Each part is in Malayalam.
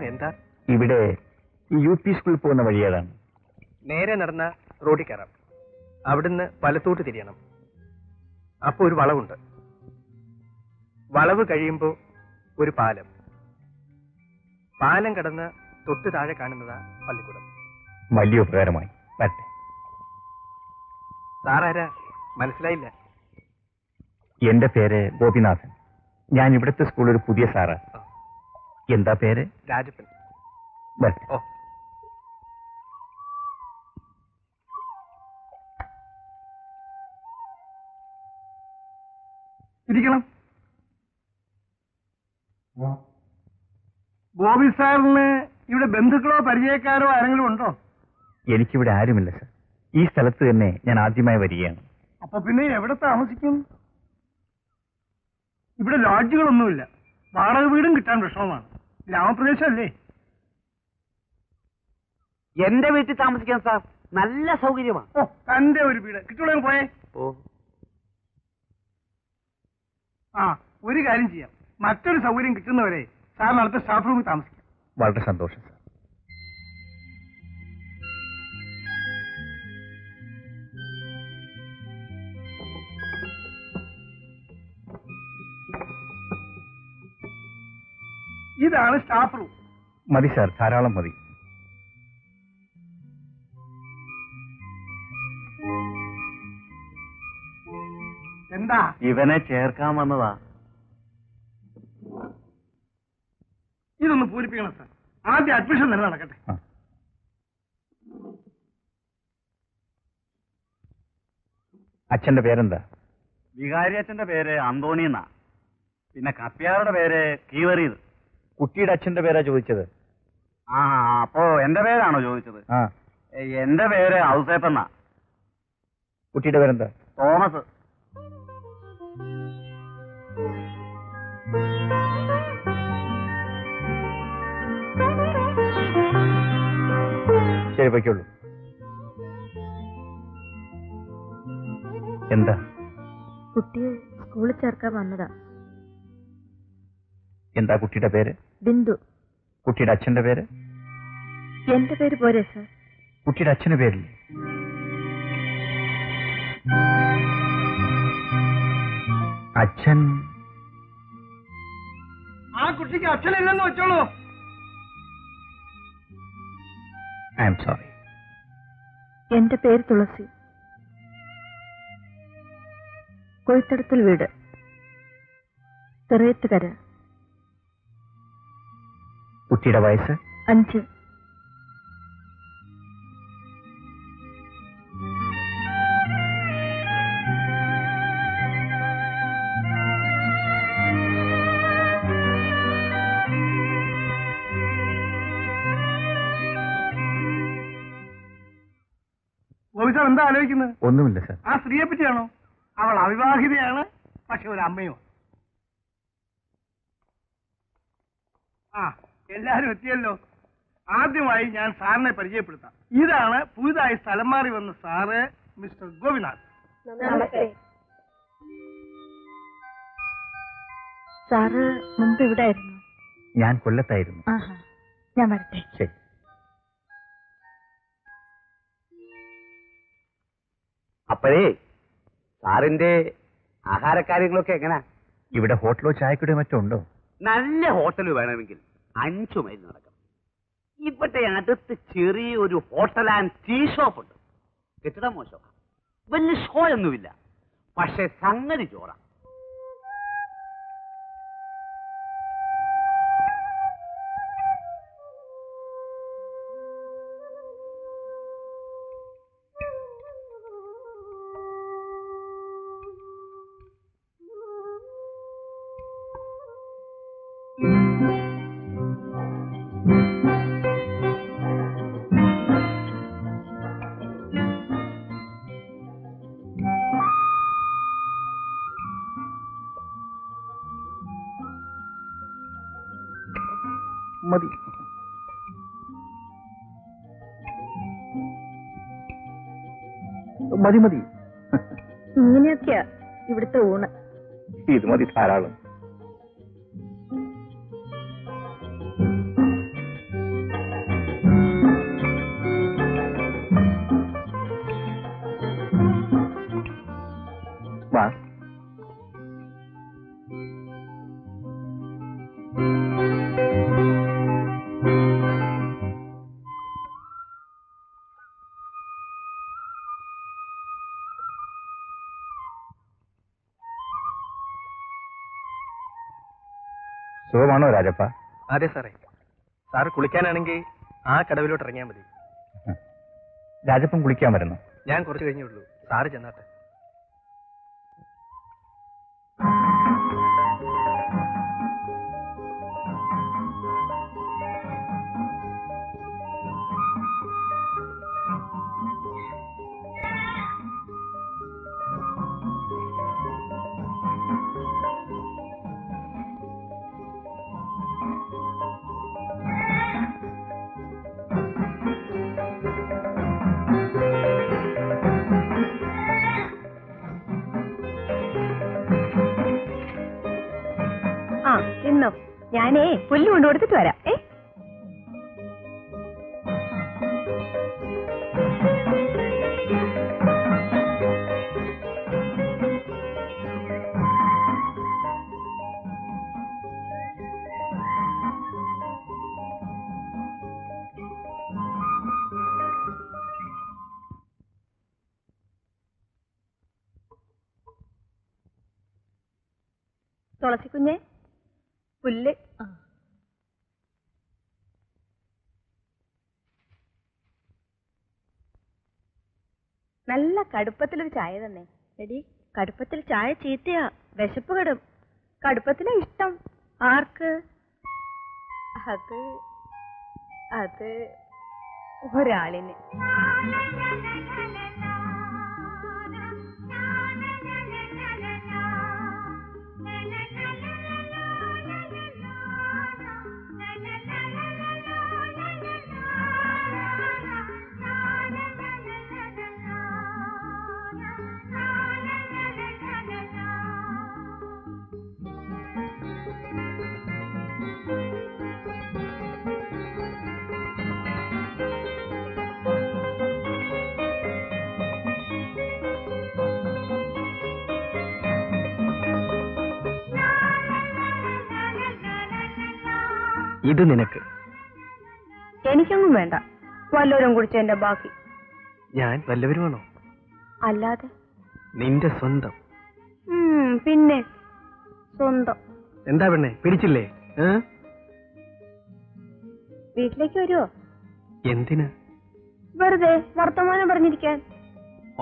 എന്താ ഇവിടെ യു പി സ്കൂളിൽ പോകുന്ന വഴി ഏതാണ്? നേരെ നടന്ന റോഡിൽ കയറാം. അവിടുന്ന് വലത്തോട്ട് തിരിയണം. അപ്പൊ ഒരു വളവുണ്ട്. വളവ് കഴിയുമ്പോ ഒരു പാലം. പാലം കടന്ന് തൊട്ട് താഴെ കാണുന്നതാ പള്ളിക്കൂടം. വലിയ ഉപകാരമായി. പറ്റേ. സാറാരാ? മനസ്സിലായില്ല. എന്റെ പേര് ഗോപിനാഥൻ. ഞാൻ ഇവിടുത്തെ സ്കൂളിൽ ഒരു പുതിയ സാറാ. എന്താ പേര്? രാജപ്പൻ. ഓ, ഇരിക്കണം. ഗോപി സാറിന് ഇവിടെ ബന്ധുക്കളോ പരിചയക്കാരോ ആരെങ്കിലും ഉണ്ടോ? എനിക്കിവിടെ ആരുമില്ല സർ. ഈ സ്ഥലത്ത് തന്നെ ഞാൻ ആദ്യമായി വരികയാണ്. അപ്പൊ പിന്നെ എവിടെ താമസിക്കും? ഇവിടെ ലോഡ്ജുകളൊന്നുമില്ല. വാടക വീടും കിട്ടാൻ വിഷമമാണ്. ഗ്രാമപ്രദേശമല്ലേ? എന്റെ വീട്ടിൽ താമസിക്കാൻ സാർ നല്ല സൗകര്യമാണ്. ഓ, തന്റെ ഒരു വീട് കിട്ടുള്ളൂ. പോയേ. ഓ, ആ, ഒരു കാര്യം ചെയ്യാം. മറ്റൊരു സൗകര്യം കിട്ടുന്നവരെ സാറിന് അടുത്ത സ്റ്റാഫ് റൂമിൽ താമസിക്കാം. വളരെ സന്തോഷം സർ. ഇതാണ് സ്റ്റാഫ് റൂം. മതി സാർ, ധാരാളം മതി. എന്താ? ഇവനെ ചേർക്കാൻ വന്നതാ. ഇതൊന്ന് പൂരിപ്പിക്കണം സാർ. ആദ്യം അഡ്മിഷൻ തന്നെ നടക്കട്ടെ. അച്ഛന്റെ പേരെന്താ? വികാരി അച്ഛന്റെ പേര് അന്തോണി എന്നാ. പിന്നെ കപ്പ്യാറുടെ പേര് കീവറീത്. കുട്ടിയുടെ അച്ഛന്റെ പേരാ ചോദിച്ചത്. ആ, അപ്പോ എന്റെ പേരാണോ ചോദിച്ചത്? ആ. എന്റെ പേര് ഔസേപ്പെന്നാ. കുട്ടിയുടെ പേരെന്താ? തോമസ്. ശരി, പൊയ്ക്കോളൂ. എന്താ? കുട്ടിയെ സ്കൂളിൽ ചേർക്കാൻ വന്നതാ. എന്താ കുട്ടിയുടെ പേര്? ബിന്ദു. കുട്ടിയുടെ അച്ഛന്റെ പേര്? എന്റെ പേര് പോരെ സാർ? കുട്ടിയുടെ അച്ഛന്റെ പേരില്ലേ? അച്ഛൻ? ആ കുട്ടിക്ക് അച്ഛനില്ലെന്ന് വെച്ചോളൂ. I am sorry. എന്റെ പേര് തുളസി. കൊഴുത്തടത്തിൽ വീട്, തെറയത്തുകര. കുട്ടിയുടെ വയസ്സ്? 5. ഗോപി സാർ എന്താ ആലോചിക്കുന്നത്? ഒന്നുമില്ല സാർ. ആ സ്ത്രീയെ പറ്റിയാണോ? അവൾ അവിവാഹിതയാണ്, പക്ഷെ ഒരു അമ്മയോ. ആ, എല്ലാരും എത്തിയല്ലോ. ആദ്യമായി ഞാൻ സാറിനെ പരിചയപ്പെടുത്താം. ഇതാണ് പുതുതായി സ്ഥലം മാറി വന്ന സാറ്, മിസ്റ്റർ ഗോപിനാഥ്. സാറ് മുമ്പ് ഇവിടെ ആയിരുന്നു? ഞാൻ കൊല്ലത്തായിരുന്നു. ഞാൻ വരട്ടെ. ശരി. അപ്പോഴേ സാറിന്റെ ആഹാരക്കാര്യങ്ങളൊക്കെ എങ്ങനാ? ഇവിടെ ഹോട്ടലോ ചായക്കടയോ മറ്റോ ഉണ്ടോ? നല്ല ഹോട്ടൽ വേണമെങ്കിൽ 5 മൈൽ നടക്കണം. ഇവിടെ അടുത്ത് ചെറിയൊരു ഹോട്ടൽ ആൻഡ് ടീ ഷോപ്പ് ഉണ്ട്. കെട്ടിടം മോശമാണ്, വലിയ ഷോ ഒന്നുമില്ല, പക്ഷെ സംഗതി ചോറ. മതി മതി. ഇങ്ങനെയൊക്കെയാ ഇവിടുത്തെ ഊണ്. ഇത് മതി ധാരാളം. വാ. സുഖമാണോ രാജപ്പ? അതെ സാറേ. സാറ് കുളിക്കാനാണെങ്കിൽ ആ കടവിലോട്ട് ഇറങ്ങിയാൽ മതി. രാജപ്പൻ കുളിക്കാൻ വരുന്നു. ഞാൻ കുറച്ച് കഴിഞ്ഞേ ഉള്ളൂ. സാറ് ചെന്നാട്ടെ. ഇന്നോ ഞാനേ പുല്ല് കൊണ്ടു കൊടുത്തിട്ട് വരാം. തുളസി കുഞ്ഞെ പുല്ല്. നല്ല കടുപ്പത്തിലൊരു ചായ തന്നെ. എടി, കടുപ്പത്തിൽ ചായ ചീത്തയാ, വിശപ്പ് കെടും. കടുപ്പത്തിലാ ഇഷ്ടം. ആർക്ക്? അത് ഒരാളിന്. ഇത് നിനക്ക്. എനിക്കൊന്നും വേണ്ട. വല്ലവരും കുടിച്ചതിന്റെ ബാക്കി. ഞാൻ വല്ലവരുമാണോ? അല്ലാതെ നിന്റെ സ്വന്തം. പിന്നെ സ്വന്തം. എന്താ പെണ്ണെ, പിടിച്ചില്ലേ? വീട്ടിലേക്ക് വരുവോ? എന്തിന്? വെറുതെ വർത്തമാനം പറഞ്ഞിരിക്കാൻ.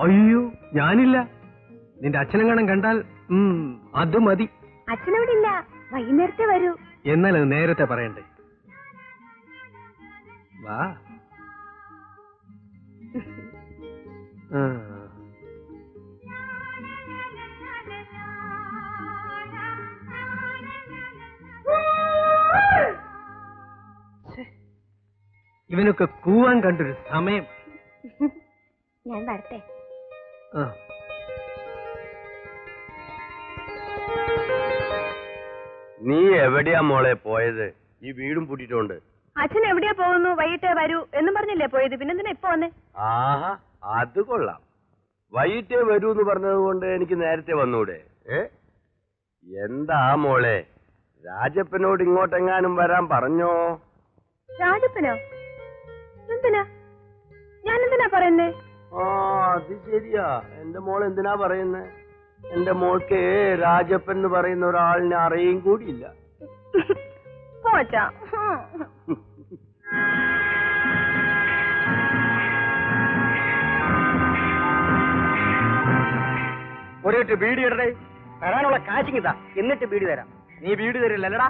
അയ്യോ, ഞാനില്ല. നിന്റെ അച്ഛനെങ്ങാനും കണ്ടാൽ അത് മതി. അച്ഛനവിടെ ഇല്ല, വൈകുന്നേരത്തെ വരൂ. എന്നാൽ അത് നേരത്തെ പറയണ്ടേ? വാ. ഇവനൊക്കെ കൂവാൻ കണ്ടൊരു സമയം. ഞാൻ വരട്ടെ. നീ എവിടെയാ മോളെ പോയത്? ഈ വീടും പൂട്ടിട്ടുണ്ട്. അച്ഛൻ എവിടെയാ പോകുന്നു? വൈകിട്ടേ വരൂ എന്നും പറഞ്ഞില്ലേ പോയത്? പിന്നെന്തിനാ ഇപ്പൊ വന്നേ? ആഹാ, അത് കൊള്ളാം. വൈകിട്ടേ വരൂ എന്ന് പറഞ്ഞത് കൊണ്ട് എനിക്ക് നേരത്തെ വന്നൂടെ? എന്താ മോളെ, രാജപ്പനോട് ഇങ്ങോട്ടെങ്ങാനും വരാൻ പറഞ്ഞോ? രാജപ്പനോ? എന്തിനാ? ഞാൻ എന്തിനാ പറയുന്നേ? അത് ശരിയാ. എന്റെ മോൾ എന്തിനാ പറയുന്നേ? എന്റെ മോൾക്ക് രാജപ്പൻ എന്ന് പറയുന്ന ഒരാളിനെ അറിയും കൂടിയില്ല. പോച്ചാ. ഒരേറ്റ് ബീഡി ഇടടേ. തരാനുള്ള കാശിങ്ങിതാ, എന്നിട്ട് ബീഡി തരാം. നീ ബീഡി തരില്ലല്ലടാ?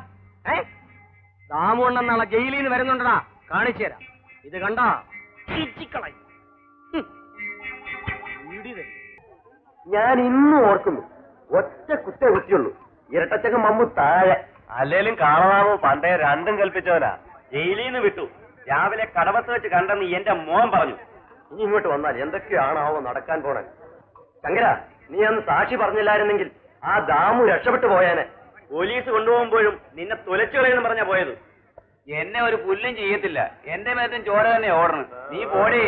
ദാമുണ്ണ നാളെ ജയിലിൽ നിന്ന് വരുന്നുണ്ടടാ, കാണിച്ചു തരാം. ഇത് കണ്ടാ ചീച്ചിക്കളയും. ബീഡി തരും. ഞാൻ ഇന്നും ഓർക്കുന്നു, ഒറ്റ കുത്തേ കുത്തിയുള്ളൂ. ഇരട്ടച്ചക്ക മമ്മു താഴെ. അല്ലേലും കാണാമോ, പണ്ടേ രണ്ടും കൽപ്പിച്ചവനാ. ജയിലിൽ നിന്ന് വിട്ടു. രാവിലെ കടവത്ത് വെച്ച് കണ്ടെന്ന് എന്റെ മോൻ പറഞ്ഞു. ഇനി ഇങ്ങോട്ട് വന്നാൽ എന്തൊക്കെയാണാവോ നടക്കാൻ പോണേ. ശങ്കര, നീ അന്ന് സാക്ഷി പറഞ്ഞില്ലായിരുന്നെങ്കിൽ ആ ദാമു രക്ഷപ്പെട്ടു പോയാനെ. പോലീസ് കൊണ്ടുപോകുമ്പോഴും നിന്നെ തുലച്ചു കളയെന്ന് പറഞ്ഞാ പോയത്. എന്നെ ഒരു പുല്ലും ചെയ്യത്തില്ല. എന്റെ മേത്തും ചോര തന്നെ ഓടണം. നീ പോടേ.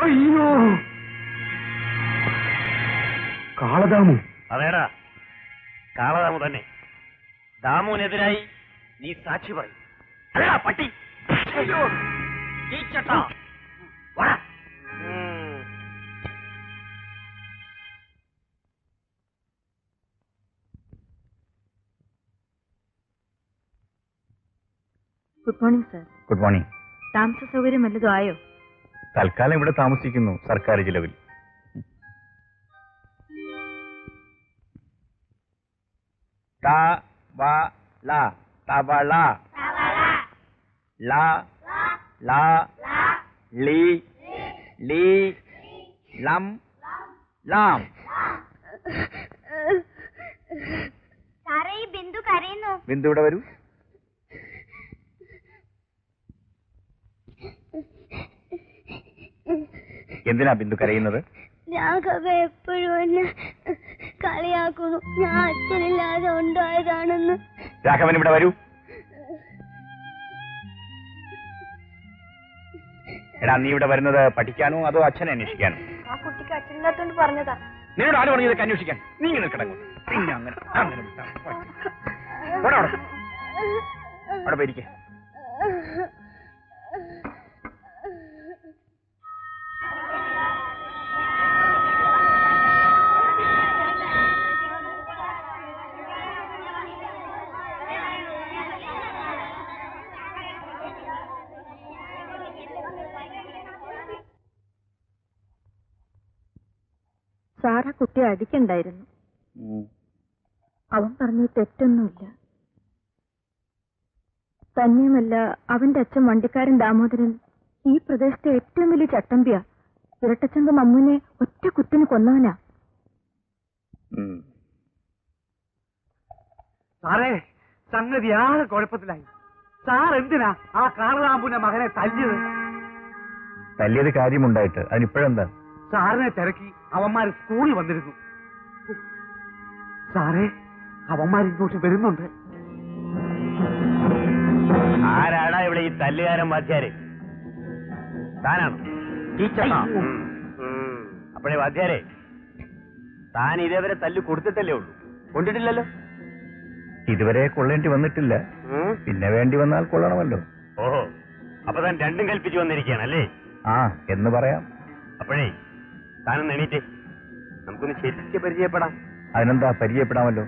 അയ്യോ, കാളദാമു. അതേടാ, കാളദാമു തന്നെ. ദാമുവിനെതിരായി നീ സാക്ഷി പറയും. അല്ലടാ പട്ടി. അയ്യോ, ചീച്ചട്ടാ. വാടാ. Good morning sir. Good morning. താമസ സൗകര്യം വല്ലതും ആയോ? തൽക്കാലം ഇവിടെ താമസിക്കുന്നു, സർക്കാർ ചിലവിൽ. തവള, ല ല ലി ലി ലം ലാം. സാറേ, ഈ ബിന്ദു കരയുന്നു. ബിന്ദു ഇവിടെ വരൂ. എന്തിനാ ബിന്ദു കരയുന്നത്? രാഘവ എപ്പോഴും എന്നെ കളിയാക്കുന്നു. ഞാൻ അച്ഛനില്ലാതെ ഉണ്ടായതാണെന്ന്. രാഘവൻ ഇവിടെ വരൂ. എടാ, നീ ഇവിടെ വരുന്നത് പഠിക്കാനോ അതോ അച്ഛനെ അന്വേഷിക്കാനോ? ആ കുട്ടിക്ക് അച്ഛനില്ലാത്തോണ്ട് പറഞ്ഞതാ. നിന്നോട് ആര് പറഞ്ഞു ഇതൊക്കെ അന്വേഷിക്കാൻ? നീ ഇങ്ങനെ കിടക്കും. പിന്നെ അങ്ങനെ അങ്ങനെ വിട്ടാ പറ്റി. അവിടെ പോയിരിക്ക. സാറ കുട്ടിയെ അടിക്കണ്ടായിരുന്നു. അവൻ പറഞ്ഞ തെറ്റൊന്നുമില്ല. തന്നെയുമല്ല, അവന്റെ അച്ഛൻ വണ്ടിക്കാരൻ ദാമോദരൻ ഈ പ്രദേശത്തെ ഏറ്റവും വലിയ ചട്ടമ്പിയാ. ഇരട്ടച്ചങ്കം അമ്മുവിനെ ഒറ്റ കുത്തിന് കൊന്നവനാ. സാറേ, സംഗതി ആകെ കുഴപ്പത്തിലായി. സാർ എന്തിനാ ആ കാളദാമ്പുവിന്റെ മകനെ തല്ലിയത്? തല്ലിയത് കാര്യമുണ്ടായിട്ട് അതിനിപ്പോഴെന്താ? സാറിനെ തിരക്കി അവന്മാര് സ്കൂളിൽ വന്നിരുന്നു. സാറേ, അവന്മാർ ഇങ്ങോട്ട് വരുന്നുണ്ട്. ആരാടാ ഇവിടെ ഈ തല്ലുകാരൻ വാദ്യാരെ? താനാണോ? അപ്പോഴേ വാദ്യാരെ, താൻ ഇതേവരെ തല്ലു കൊടുത്തിട്ടല്ലേ ഉള്ളൂ, കൊണ്ടിട്ടില്ലല്ലോ? ഇതുവരെ കൊള്ളേണ്ടി വന്നിട്ടില്ല. പിന്നെ വേണ്ടി വന്നാൽ കൊള്ളണമല്ലോ. ഓഹോ, അപ്പൊ താൻ രണ്ടും കൽപ്പിച്ചു വന്നിരിക്കുകയാണല്ലേ? ആ, എന്ന് പറയാം. അപ്പോഴേ താനൊന്ന് എണീറ്റേ, നമുക്കൊന്ന് ശരിക്കും പരിചയപ്പെടാം. അതിനെന്താ, പരിചയപ്പെടാമല്ലോ.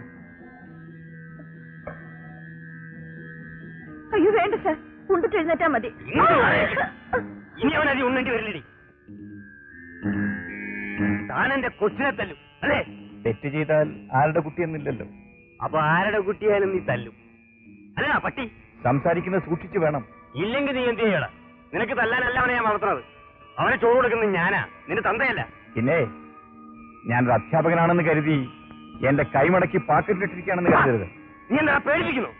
അയ്യോ വേണ്ട സാർ, ഉണ്ടിട്ട് എഴുന്നേറ്റാ മതി. ഇനി അവനതി ഉണ്ണേണ്ടി വരില്ലടി. താൻ എന്റെ കൊച്ചിനെ തല്ലും അല്ലേ? തെറ്റ് ചെയ്താൽ ആരുടെ കുട്ടിയെന്നില്ലല്ലോ. അപ്പൊ ആരുടെ കുട്ടിയായാലും നീ തല്ലും അല്ല പട്ടി? സംസാരിക്കുന്നത് സൂക്ഷിച്ചു വേണം. ഇല്ലെങ്കിൽ നീ എന്ത് ചെയ്യണം? നിനക്ക് തല്ലാനല്ല അവനെ ഞാൻ വളർത്തുന്നത്. അവനെ ചോറ് കൊടുക്കുന്നത് ഞാനാ, നിന്റെ തന്തയല്ല. പിന്നെ ഞാനൊരു അധ്യാപകനാണെന്ന് കരുതി എന്റെ കൈമടക്കി പാക്കറ്റിലിട്ടിരിക്കുകയാണെന്ന് കരുതരുത്. നീ എന്താ പേടിപ്പിക്കുന്നു?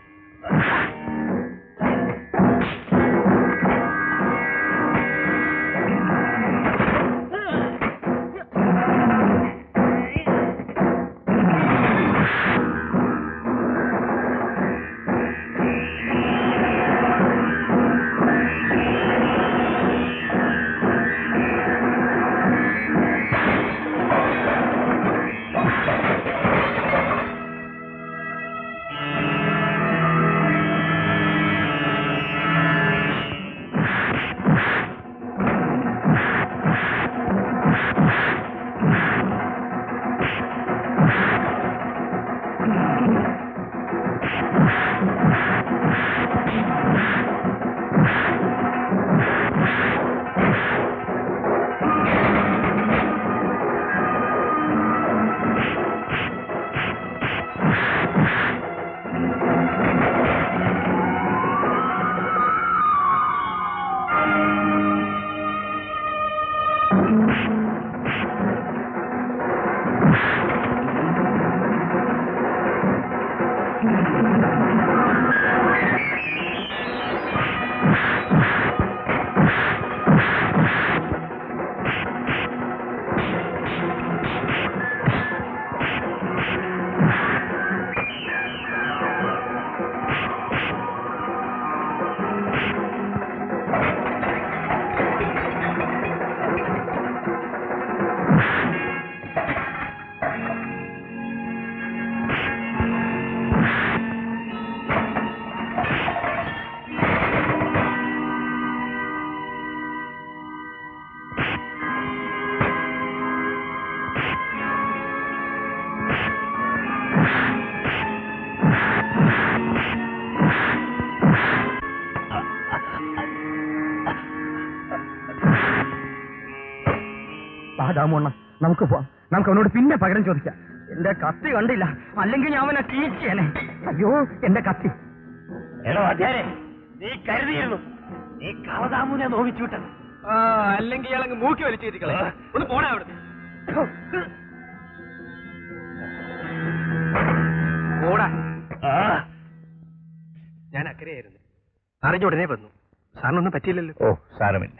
ദാമോണ്ണ, നമുക്ക് പോവാം. നമുക്ക് അവനോട് പിന്നെ പകരം ചോദിക്കാം. എന്റെ കത്തി കണ്ടില്ല, അല്ലെങ്കിൽ ഞാൻ അവനെ കീഴ്ച്ചേനെ. അയ്യോ, എന്റെ കത്തി. എടോ അധ്യാരെ, നീ കരുതിയിരുന്നു നീ കളദാമുനെ നോവിച്ചു വിട്ടത്. അല്ലെങ്കിൽ ഇയാളങ്ങ് മൂക്കി വലിച്ചിരിക്കളെ. ഒന്ന് പോണേ അവിടെ. ഓടാ. ഞാൻ അക്കരെയായിരുന്നു. അറിഞ്ഞ ഉടനെ വന്നു. സാറിനൊന്നും പറ്റിയില്ലല്ലോ. ഓ, സാരമില്ല.